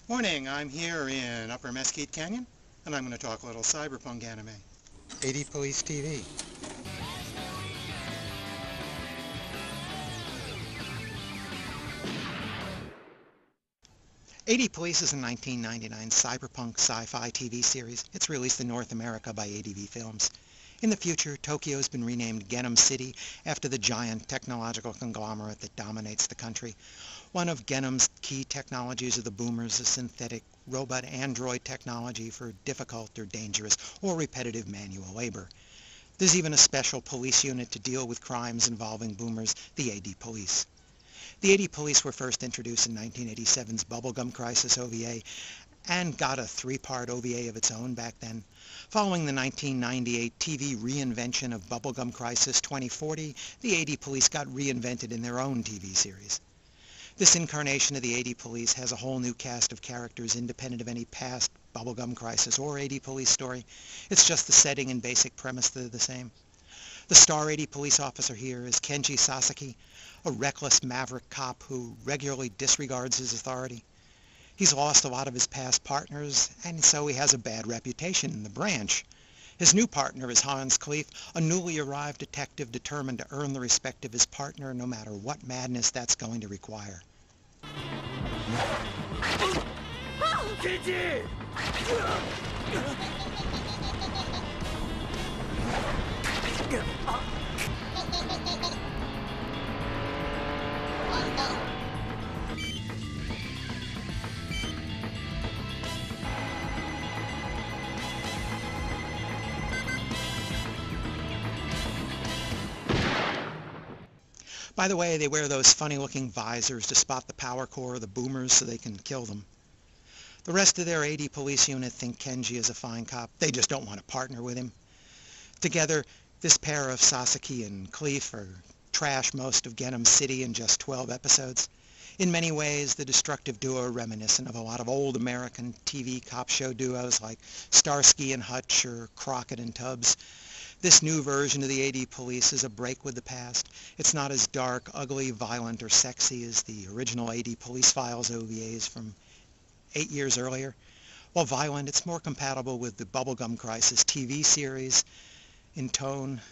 Morning, I'm here in Upper Mesquite Canyon, and I'm going to talk a little cyberpunk anime. 80 Police TV. 80 Police is a 1999 cyberpunk sci-fi TV series. It's released in North America by ADV Films. In the future, Tokyo has been renamed Genom City after the giant technological conglomerate that dominates the country. One of Genom's key technologies are the boomers, a synthetic robot android technology for difficult or dangerous or repetitive manual labor. There's even a special police unit to deal with crimes involving boomers, the AD Police. The AD Police were first introduced in 1987's Bubblegum Crisis OVA and got a three-part OVA of its own back then. Following the 1998 TV reinvention of Bubblegum Crisis 2040, the AD Police got reinvented in their own TV series. This incarnation of the AD Police has a whole new cast of characters independent of any past Bubblegum Crisis or AD Police story. It's just the setting and basic premise that are the same. The star AD Police officer here is Kenji Sasaki, a reckless maverick cop who regularly disregards his authority. He's lost a lot of his past partners, and so he has a bad reputation in the branch. His new partner is Hans Cleef, a newly arrived detective determined to earn the respect of his partner no matter what madness that's going to require. By the way, they wear those funny-looking visors to spot the power core of the boomers so they can kill them. The rest of their AD Police unit think Kenji is a fine cop. They just don't want to partner with him. Together, this pair of Sasaki and Cleef trash most of Genom City in just 12 episodes. In many ways, the destructive duo are reminiscent of a lot of old American TV cop show duos like Starsky and Hutch or Crockett and Tubbs. This new version of the AD Police is a break with the past. It's not as dark, ugly, violent, or sexy as the original AD Police Files OVAs from 8 years earlier. While violent, it's more compatible with the Bubblegum Crisis TV series in tone.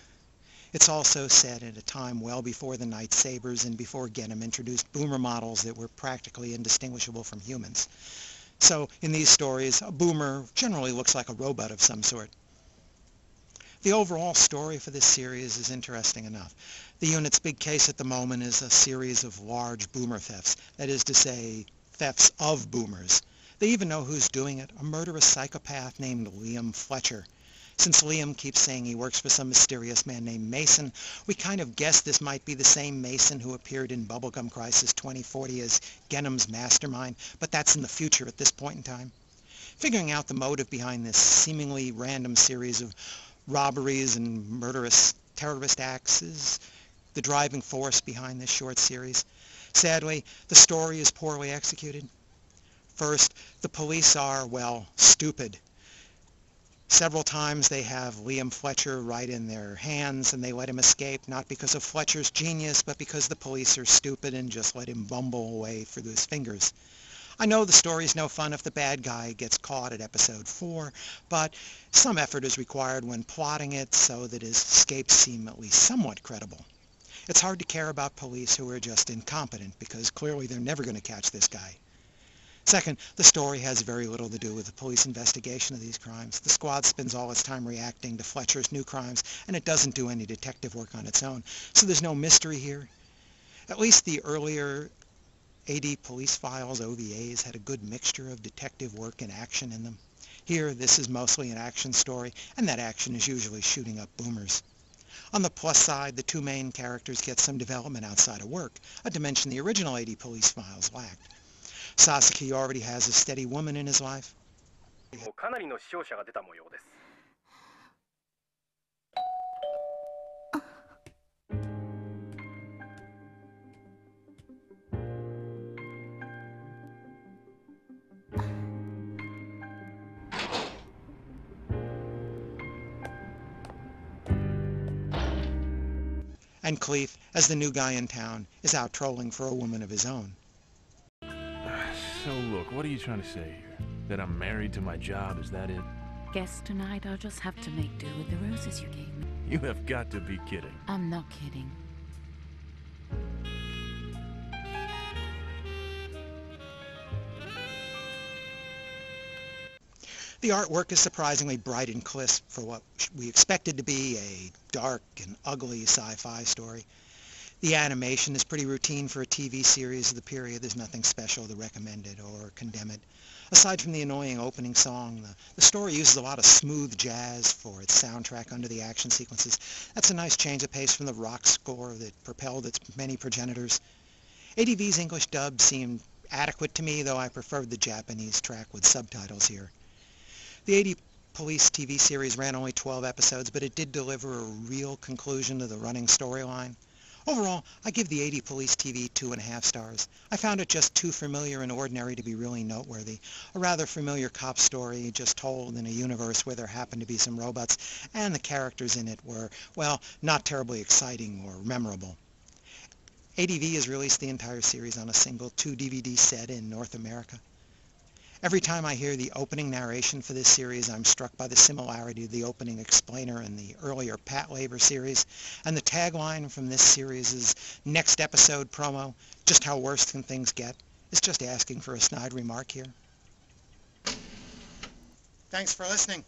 It's also set at a time well before the Night Sabers and before Genom introduced boomer models that were practically indistinguishable from humans. So, in these stories, a boomer generally looks like a robot of some sort. The overall story for this series is interesting enough. The unit's big case at the moment is a series of large boomer thefts, that is to say, thefts of boomers. They even know who's doing it, a murderous psychopath named Liam Fletcher. Since Liam keeps saying he works for some mysterious man named Mason, we kind of guess this might be the same Mason who appeared in Bubblegum Crisis 2040 as Genom's mastermind, but that's in the future at this point in time. Figuring out the motive behind this seemingly random series of robberies and murderous terrorist acts is the driving force behind this short series. Sadly, the story is poorly executed. First, the police are, well, stupid. Several times they have Liam Fletcher right in their hands and they let him escape, not because of Fletcher's genius, but because the police are stupid and just let him bumble away through his fingers. I know the story's no fun if the bad guy gets caught at episode 4, but some effort is required when plotting it so that his escapes seem at least somewhat credible. It's hard to care about police who are just incompetent because clearly they're never going to catch this guy. Second, the story has very little to do with the police investigation of these crimes. The squad spends all its time reacting to Fletcher's new crimes, and it doesn't do any detective work on its own, so there's no mystery here. At least the earlier AD Police Files OVAs had a good mixture of detective work and action in them. Here, this is mostly an action story, and that action is usually shooting up boomers. On the plus side, the two main characters get some development outside of work, a dimension the original AD Police Files lacked. Sasaki already has a steady woman in his life. And Cleef, as the new guy in town, is out trolling for a woman of his own. So look, what are you trying to say here? That I'm married to my job, is that it? Guess tonight I'll just have to make do with the roses you gave me. You have got to be kidding. I'm not kidding. The artwork is surprisingly bright and crisp for what we expected to be a dark and ugly sci-fi story. The animation is pretty routine for a TV series of the period. There's nothing special to recommend it or condemn it. Aside from the annoying opening song, the story uses a lot of smooth jazz for its soundtrack under the action sequences. That's a nice change of pace from the rock score that propelled its many progenitors. ADV's English dub seemed adequate to me, though I preferred the Japanese track with subtitles here. The 80 Police TV series ran only 12 episodes, but it did deliver a real conclusion to the running storyline. Overall, I give the 80 Police TV 2.5 stars. I found it just too familiar and ordinary to be really noteworthy. A rather familiar cop story, just told in a universe where there happened to be some robots, and the characters in it were, well, not terribly exciting or memorable. ADV has released the entire series on a single 2-DVD set in North America. Every time I hear the opening narration for this series, I'm struck by the similarity to the opening explainer in the earlier Pat Labor series, and the tagline from this series' next episode promo, "Just how worse can things get?" is just asking for a snide remark here. Thanks for listening.